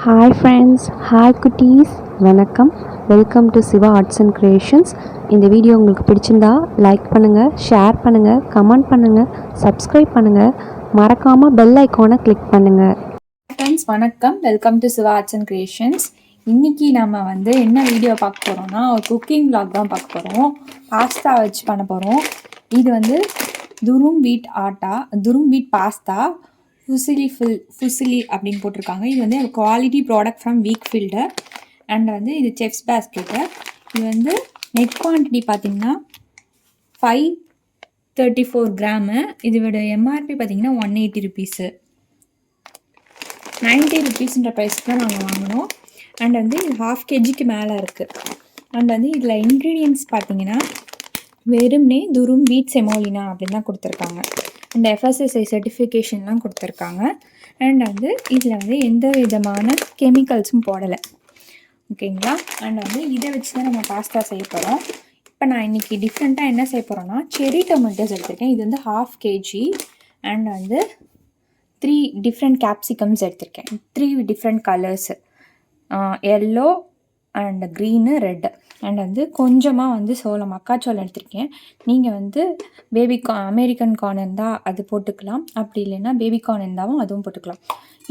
Hi friends, hi குட்டீஸ், வணக்கம். Welcome to Siva arts and creations. இந்த வீடியோ உங்களுக்கு பிடிச்சிருந்தா லைக் பண்ணுங்கள், ஷேர் பண்ணுங்கள், கமெண்ட் பண்ணுங்கள், சப்ஸ்கிரைப் பண்ணுங்கள், மறக்காமல் பெல் ஐக்கானை கிளிக் பண்ணுங்கள். ஃப்ரெண்ட்ஸ் வணக்கம், welcome to Siva arts and creations. இன்றைக்கி நம்ம என்ன வீடியோ பார்க்க போகிறோம்னா ஒரு குக்கிங் விளாக் தான் பார்க்க போகிறோம். பாஸ்தா வச்சு பண்ண போகிறோம். இது துரும் வீட் பாஸ்தா ஃபுசிலி அப்படின்னு போட்டிருக்காங்க. இது குவாலிட்டி ப்ராடக்ட் ஃப்ரம் வீக்ஃபீல்டு அண்ட் இது செஃப்ஸ் பேஸ்கெட்டு. இது நெட் குவான்டிட்டி பார்த்திங்கன்னா 534 கிராமு. இதோட எம்ஆர்பி பார்த்திங்கன்னா 180 ருபீஸு, 90 ருபீஸ்ன்ற ப்ரைஸ்க்கு தான் நாங்கள் வாங்கினோம். அண்ட் இது 1/2 kgக்கு மேலே இருக்குது. அண்ட் இதில் இன்க்ரீடியன்ட்ஸ் பார்த்திங்கன்னா வெறும்னே துரும் வீட் செமோலினா அப்படின்னு தான் கொடுத்துருக்காங்க. இந்த FSSAI சர்டிஃபிகேஷன்லாம் கொடுத்துருக்காங்க. அண்ட் இதில் எந்த விதமான கெமிக்கல்ஸும் போடலை, ஓகேங்களா. அண்ட் இதை வச்சு தான் நம்ம பாஸ்தா செய்ய போகிறோம். இப்போ நான் இன்றைக்கி டிஃப்ரெண்ட்டாக என்ன செய்ய போகிறோன்னா செரி டொமேட்டோஸ் எடுத்திருக்கேன். இது 1/2 kg. அண்ட் 3 டிஃப்ரெண்ட் கேப்சிகம்ஸ் எடுத்திருக்கேன். 3 different colours, yellow and green, red. And கொஞ்சமாக மக்காச்சோளம் எடுத்திருக்கேன். நீங்கள் அமெரிக்கன் கார்ன் இருந்தால் அது போட்டுக்கலாம், அப்படி இல்லைன்னா பேபிகார்ன் இருந்தாலும் அதுவும் போட்டுக்கலாம்.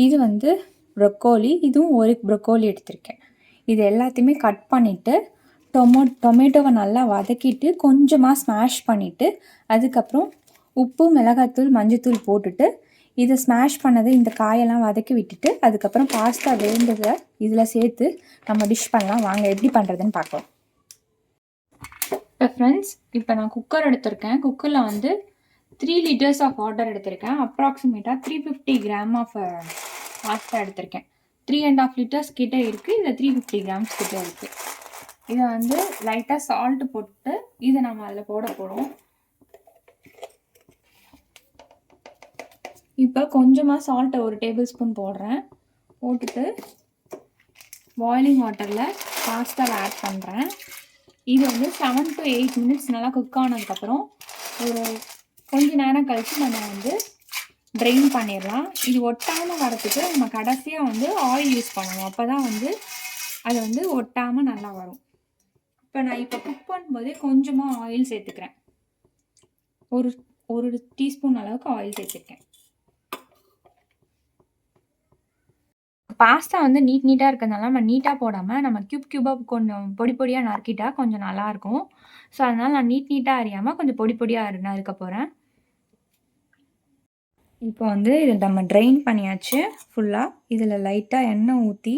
இது ப்ரொக்கோலி, இதுவும் ஒரு ப்ரொக்கோலி எடுத்திருக்கேன். இது எல்லாத்தையுமே கட் பண்ணிவிட்டு டொமேட்டோவை நல்லா வதக்கிட்டு கொஞ்சமாக ஸ்மாஷ் பண்ணிவிட்டு அதுக்கப்புறம் உப்பு, மிளகாத்தூள், மஞ்சத்தூள் போட்டுட்டு இதை ஸ்மாஷ் பண்ணதை இந்த காயெல்லாம் வதக்கி விட்டுட்டு அதுக்கப்புறம் பாஸ்தா வேண்டதை இதில் சேர்த்து நம்ம டிஷ் பண்ணலாம். வாங்க எப்படி பண்ணுறதுன்னு பார்க்கலாம். இப்போ ஃப்ரெண்ட்ஸ், இப்போ நான் குக்கர் எடுத்திருக்கேன். குக்கரில் 3 liters ஆஃப் வாட்டர் எடுத்திருக்கேன். அப்ராக்சிமேட்டாக 350 கிராம் ஆஃப் பாஸ்தா எடுத்திருக்கேன். 3.5 liters கிட்டே இருக்குது. இதில் 350 grams கிட்டே இருக்குது. இதை லைட்டாக சால்ட்டு போட்டு இதை நம்ம அதில் போட போகிறோம். இப்போ கொஞ்சமாக சால்ட்டை 1 tablespoon போடுறேன். போட்டுட்டு பாய்லிங் வாட்டரில் பாஸ்தாவை ஆட் பண்ணுறேன். இது 7 to 8 minutes நல்லா குக் ஆனதுக்கப்புறம் ஒரு கொஞ்ச நேரம் கழித்து நம்ம ட்ரெயின் பண்ணிடலாம். இது ஒட்டாமல் வரத்துக்கு நம்ம கடைசியாக ஆயில் யூஸ் பண்ணணும். அப்போ தான் அது ஒட்டாமல் நல்லா வரும். இப்போ நான் குக் பண்ணும்போதே கொஞ்சமாக ஆயில் சேர்த்துக்கிறேன். ஒரு டீஸ்பூன் அளவுக்கு ஆயில் சேர்த்துருக்கேன். பாஸ்தா நீட்டாக இருக்கிறதுனால நம்ம நீட்டாக போடாமல் நம்ம க்யூபாக கொஞ்சம் பொடியாக நறுக்கிட்டா கொஞ்சம் நல்லாயிருக்கும். ஸோ அதனால் நான் நீட்டாக அறியாமல் கொஞ்சம் பொடியாக நறுக்க போகிறேன். இப்போ இதை நம்ம ட்ரெயின் பண்ணியாச்சு ஃபுல்லாக. இதில் லைட்டாக எண்ணெய் ஊற்றி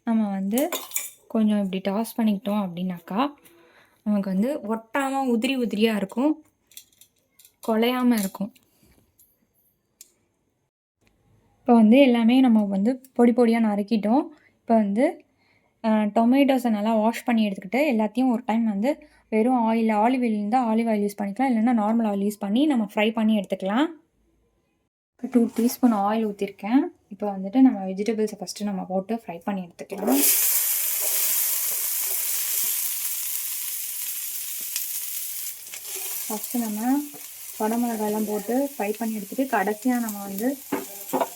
நம்ம கொஞ்சம் இப்படி டாஸ் பண்ணிக்கிட்டோம் அப்படின்னாக்கா நமக்கு ஒட்டாமல் உதிரியாக இருக்கும், குலையாமல் இருக்கும். இப்போ எல்லாமே நம்ம பொடியாக நறுக்கிட்டோம். இப்போ டொமேட்டோஸை நல்லா வாஷ் பண்ணி எடுத்துக்கிட்டு எல்லாத்தையும் ஒரு டைம் வெறும் ஆலிவ் ஆயில் இருந்தால் ஆலிவ் ஆயில் யூஸ் பண்ணிக்கலாம், இல்லைன்னா நார்மல் ஆயில் யூஸ் பண்ணி நம்ம ஃப்ரை பண்ணி எடுத்துக்கலாம். இப்போ 2 teaspoon ஆயில் ஊற்றிருக்கேன். இப்போ நம்ம வெஜிடபிள்ஸை ஃபஸ்ட்டு நம்ம போட்டு ஃப்ரை பண்ணி எடுத்துக்கலாம். ஃபஸ்ட்டு நம்ம குடமிளகாயெல்லாம் போட்டு ஃப்ரை பண்ணி எடுத்துகிட்டு கடைசியாக நம்ம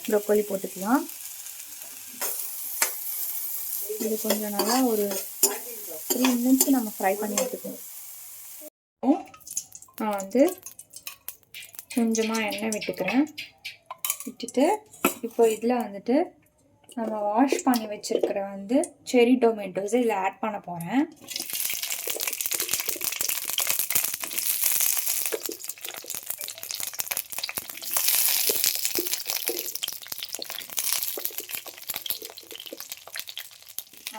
ப்ரொக்கோலி போட்டுக்கலாம். இது கொஞ்சம் நல்லா ஒரு 3 minutes நம்ம ஃப்ரை பண்ணி எடுத்துக்கணும். நான் கொஞ்சமாக எண்ணெய் விட்டுக்கிறேன். விட்டுட்டு இப்போ இதில் நம்ம வாஷ் பண்ணி வச்சுருக்கிற செரி டொமேட்டோஸை இதில் ஆட் பண்ண போகிறேன்.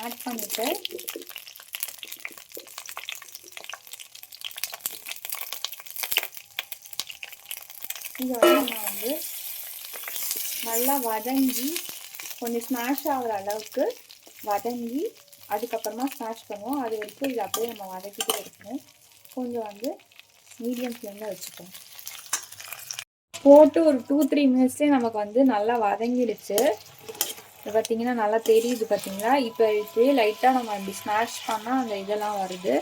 ஆட் பண்ணிவிட்டு இதை நம்ம நல்லா வதங்கி கொஞ்சம் ஸ்மாஷ் ஆகிற அளவுக்கு வதங்கி அதுக்கப்புறமா ஸ்மாஷ் பண்ணுவோம். அது வரைக்கும் இதை அப்படியே நம்ம வதக்கிட்டு இருக்கணும். கொஞ்சம் மீடியம் ஃப்ளேமில் வச்சுக்கணும். போட்டு ஒரு 2-3 minutes நமக்கு நல்லா வதங்கிடுச்சு. இப்போ பார்த்திங்கன்னா நல்லா தெரியுது பார்த்திங்களா. இப்போ இப்படியே லைட்டாக நம்ம இப்படி ஸ்மாஷ் பண்ணால் அந்த இதெல்லாம் வருது.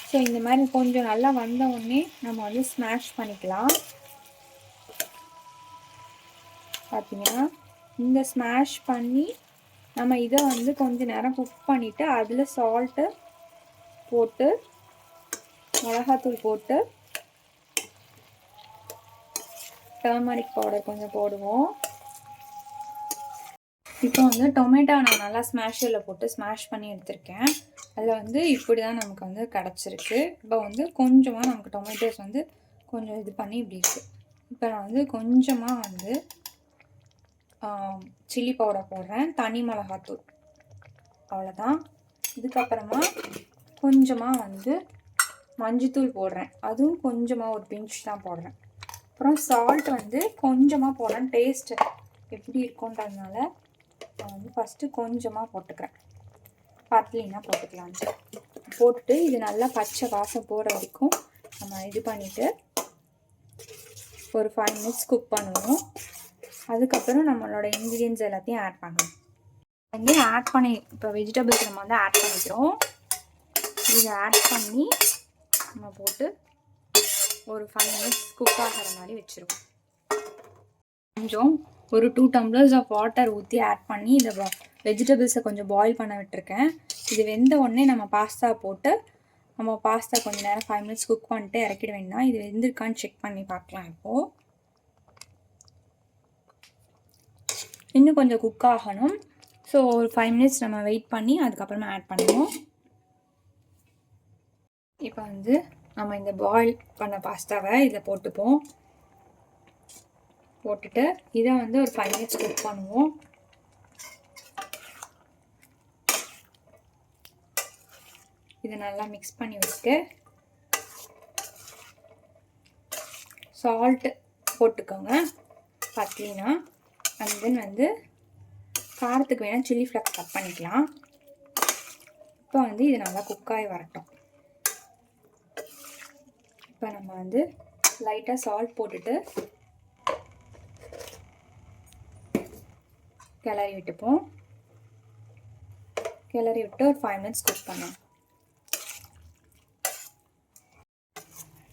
ஸோ இந்த மாதிரி கொஞ்சம் நல்லா வந்த உடனே நம்ம ஸ்மாஷ் பண்ணிக்கலாம். பார்த்திங்கன்னா இந்த ஸ்மாஷ் பண்ணி நம்ம இதை வந்து கொஞ்ச நேரம் குக் பண்ணிவிட்டு அதில் சால்ட்டு போட்டு மிளகாத்தூள் போட்டு டர்மரிக் பவுடர் கொஞ்சம் போடுவோம். இப்போ வந்து டொமேட்டோ நான் நல்லா ஸ்மாஷரில் போட்டு ஸ்மாஷ் பண்ணி எடுத்திருக்கேன். அதில் வந்து இப்படி தான் நமக்கு வந்து கிடச்சிருக்கு. இப்போ வந்து கொஞ்சமாக நமக்கு டொமேட்டோஸ் வந்து கொஞ்சம் இது பண்ணி இப்படி இருக்குது. இப்போ நான் வந்து கொஞ்சமாக வந்து சில்லி பவுடர் போடுறேன், தனி மிளகாத்தூள், அவ்வளோதான். இதுக்கப்புறமா கொஞ்சமாக வந்து மஞ்சத்தூள் போடுறேன், அதுவும் கொஞ்சமாக ஒரு பிஞ்ச் தான் போடுறேன். அப்புறம் சால்ட் வந்து கொஞ்சமாக போடுறேன், டேஸ்ட்டு எப்படி இருக்குன்றதுனால நான் வந்து ஃபஸ்ட்டு கொஞ்சமாக போட்டுக்கிறேன், பத்தலைன்னா போட்டுக்கலான்ட்டு போட்டுட்டு இது நல்லா பச்சை வாசம் போகிற வரைக்கும் நம்ம இது பண்ணிவிட்டு ஒரு 5 மினிட்ஸ் குக் பண்ணுவோம். அதுக்கப்புறம் நம்மளோட இன்க்ரீடியன்ஸ் எல்லாத்தையும் ஆட் பண்ணுவோம். வந்து ஆட் பண்ணி இப்போ வெஜிடபிள்ஸ் நம்ம வந்து ஆட் பண்ணிக்கிறோம். இதை ஆட் பண்ணி நம்ம போட்டு ஒரு 5 மினிட்ஸ் குக் ஆகிற மாதிரி வச்சுருவோம். கொஞ்சம் ஒரு 2 டம்ளர்ஸ் ஆஃப் வாட்டர் ஊற்றி ஆட் பண்ணி இதை வெஜிடபிள்ஸை கொஞ்சம் பாயில் பண்ண விட்டுருக்கேன். இது வெந்த உடனே நம்ம பாஸ்தா போட்டு நம்ம பாஸ்தா கொஞ்சம் நேரம் 5 மினிட்ஸ் குக் பண்ணிட்டு இறக்கிட வேண்டாம். இது வெந்திருக்கான்னு செக் பண்ணி பார்க்கலாம். இப்போது இன்னும் கொஞ்சம் குக் ஆகணும். ஸோ ஒரு 5 மினிட்ஸ் நம்ம வெயிட் பண்ணி அதுக்கப்புறமா ஆட் பண்ணுவோம். இப்போ வந்து நம்ம இந்த பாயில் பண்ண பாஸ்தாவை இதில் போட்டுப்போம். போட்டுட்டு இதை வந்து ஒரு 5 மினிட்ஸ் குக் பண்ணுவோம். இதை நல்லா மிக்ஸ் பண்ணி வச்சுட்டு சால்ட்டு போட்டுக்கோங்க பத்தலினா. அண்ட் தென் வந்து காரத்துக்கு வேணால் சில்லி ஃப்ளக்ஸ் கட் பண்ணிக்கலாம். இப்போ வந்து இது நல்லா குக்காகி வரட்டும். இப்போ நம்ம வந்து லைட்டாக சால்ட் போட்டுட்டு கிளறி விட்டுப்போம். கிளறி விட்டு ஒரு 5 மினிட்ஸ் குக் பண்ணோம்.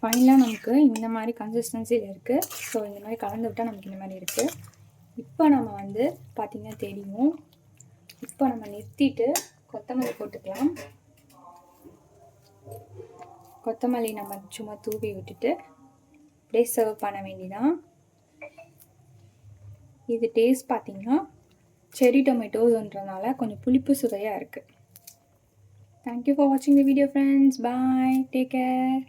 ஃபைனலாக நமக்கு இந்த மாதிரி கன்சிஸ்டன்சியில் இருக்குது. ஸோ இந்த மாதிரி கலந்து விட்டால் நமக்கு இந்த மாதிரி இருக்குது. இப்போ நம்ம வந்து பார்த்திங்கன்னா தெரியும். இப்போ நம்ம நிறுத்திட்டு கொத்தமல்லி போட்டுக்கலாம். கொத்தமல்லி நம்ம சும்மா தூவி விட்டுட்டு அப்படியே சர்வ் பண்ண வேண்டியதான். இது டேஸ்ட் பார்த்திங்கன்னா செரி டொமேட்டோஸ்ன்றனால கொஞ்சம் புளிப்பு சுவையாக இருக்குது. தேங்க்யூ ஃபார் வாட்சிங் the video friends. Bye, take care.